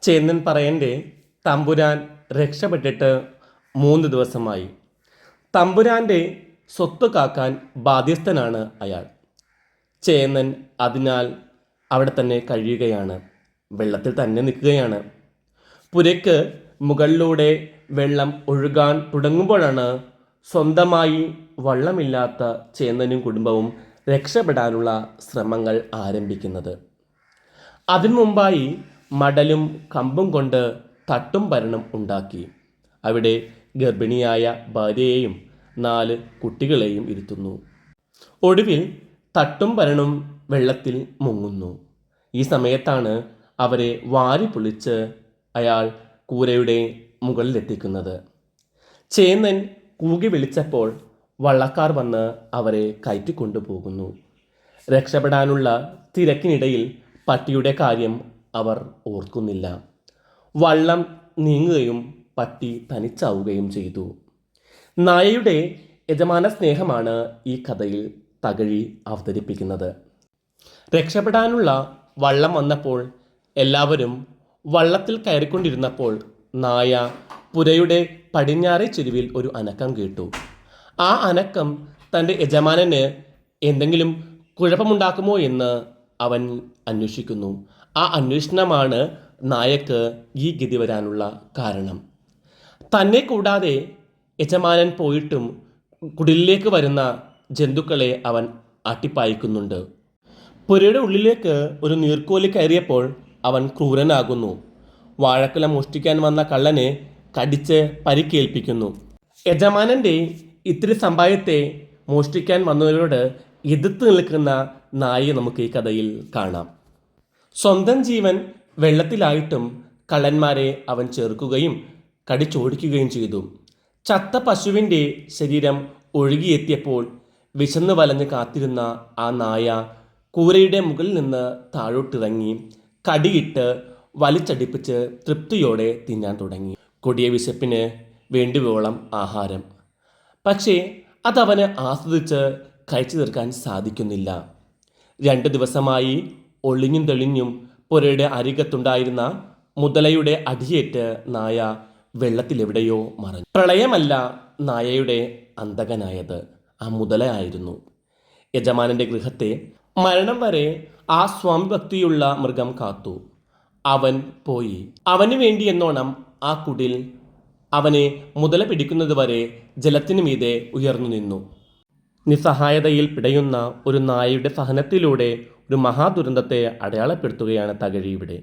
ചേന്നൻ പറയൻ്റെ തമ്പുരാൻ രക്ഷപ്പെട്ടിട്ട് 3 ദിവസമായി. തമ്പുരാൻ്റെ സ്വത്ത് കാക്കാൻ ബാധ്യസ്ഥനാണ് അയാൾ. ചേന്നൻ അതിനാൽ അവിടെ തന്നെ കഴിയുകയാണ്, വെള്ളത്തിൽ തന്നെ നിൽക്കുകയാണ്. പുരയ്ക്ക് മുകളിലൂടെ വെള്ളം ഒഴുകാൻ തുടങ്ങുമ്പോഴാണ് സ്വന്തമായി വള്ളമില്ലാത്ത ചേന്നനും കുടുംബവും രക്ഷപ്പെടാനുള്ള ശ്രമങ്ങൾ ആരംഭിക്കുന്നത്. അതിനു മുമ്പായി മടലും കമ്പും കൊണ്ട് തട്ടും ഭരണം ഉണ്ടാക്കി അവിടെ ഗർഭിണിയായ ഭാര്യയെയും 4 കുട്ടികളെയും ഇരുത്തുന്നു. ഒടുവിൽ തട്ടും ഭരണും വെള്ളത്തിൽ മുങ്ങുന്നു. ഈ സമയത്താണ് അവരെ വാരി പൊളിച്ച് അയാൾ കൂരയുടെ മുകളിലെത്തിക്കുന്നത്. ചേന്നൻ കൂകി വിളിച്ചപ്പോൾ വള്ളക്കാർ വന്ന് അവരെ കയറ്റിക്കൊണ്ടുപോകുന്നു. രക്ഷപ്പെടാനുള്ള തിരക്കിനിടയിൽ പട്ടിയുടെ കാര്യം അവർ ഓർക്കുന്നില്ല. വള്ളം നീങ്ങുകയും പട്ടി തനിച്ചാവുകയും ചെയ്തു. നായയുടെ യജമാന സ്നേഹമാണ് ഈ കഥയിൽ തകഴി അവതരിപ്പിക്കുന്നത്. രക്ഷപ്പെടാനുള്ള വള്ളം വന്നപ്പോൾ എല്ലാവരും വള്ളത്തിൽ കയറിക്കൊണ്ടിരുന്നപ്പോൾ നായ പുരയുടെ പടിഞ്ഞാറേ ചെരുവിൽ ഒരു അനക്കം കേട്ടു. ആ അനക്കം തൻ്റെ യജമാനന് എന്തെങ്കിലും കുഴപ്പമുണ്ടാക്കുമോ എന്ന് അവൻ അന്വേഷിക്കുന്നു. ആ അന്വേഷണമാണ് നായക്ക് ഈ ഗതി വരാനുള്ള കാരണം. തന്നെ കൂടാതെ യജമാനൻ പോയിട്ടും കുടിലിലേക്ക് വരുന്ന ജന്തുക്കളെ അവൻ അട്ടിപ്പായിക്കുന്നുണ്ട്. പുരയുടെ ഉള്ളിലേക്ക് ഒരു നീർക്കോലി കയറിയപ്പോൾ അവൻ ക്രൂരനാകുന്നു. വാഴക്കുല മോഷ്ടിക്കാൻ വന്ന കള്ളനെ കടിച്ച് പരിക്കേൽപ്പിക്കുന്നു. യജമാനൻ്റെ ഇത്തിരി സമ്പാദ്യത്തെ മോഷ്ടിക്കാൻ വന്നവരോട് എതിർത്ത് നിൽക്കുന്ന നായയെ നമുക്ക് ഈ കഥയിൽ കാണാം. സ്വന്തം ജീവൻ വെള്ളത്തിലായിട്ടും കള്ളന്മാരെ അവൻ ചേർക്കുകയും കടിച്ചോടിക്കുകയും ചെയ്തു. ചത്ത പശുവിൻ്റെ ശരീരം ഒഴുകിയെത്തിയപ്പോൾ വിശന്ന് വലഞ്ഞ് കാത്തിരുന്ന ആ നായ കൂരയുടെ മുകളിൽ നിന്ന് താഴോട്ടിറങ്ങി കടിയിട്ട് വലിച്ചടിപ്പിച്ച് തൃപ്തിയോടെ തിന്നാൻ തുടങ്ങി. കൊടിയ വിശപ്പിന് വേണ്ടുവോളം ആഹാരം. പക്ഷേ അതവന് ആസ്വദിച്ച് കഴിച്ചു തീർക്കാൻ സാധിക്കുന്നില്ല. 2 ദിവസമായി ഒളിഞ്ഞും തെളിഞ്ഞും പുരയുടെ അരികത്തുണ്ടായിരുന്ന മുതലയുടെ അടിയേറ്റ് നായ വെള്ളത്തിലെവിടെയോ മറഞ്ഞു. പ്രളയമല്ല നായയുടെ അന്തകനായത്, ആ മുതലയായിരുന്നു. യജമാനൻ്റെ ഗൃഹത്തെ മരണം വരെ ആ സ്വാമിഭക്തിയുള്ള മൃഗം കാത്തു. അവൻ പോയി. അവന് വേണ്ടി എന്നോണം ആ കുടിൽ അവനെ മുതല പിടിക്കുന്നതുവരെ ജലത്തിനു മീതെ ഉയർന്നു നിന്നു. നിസ്സഹായതയിൽ പിടയുന്ന ഒരു നായയുടെ സഹനത്തിലൂടെ ഒരു മഹാദുരന്തത്തെ അടയാളപ്പെടുത്തുകയാണ് തകഴി ഇവിടെ.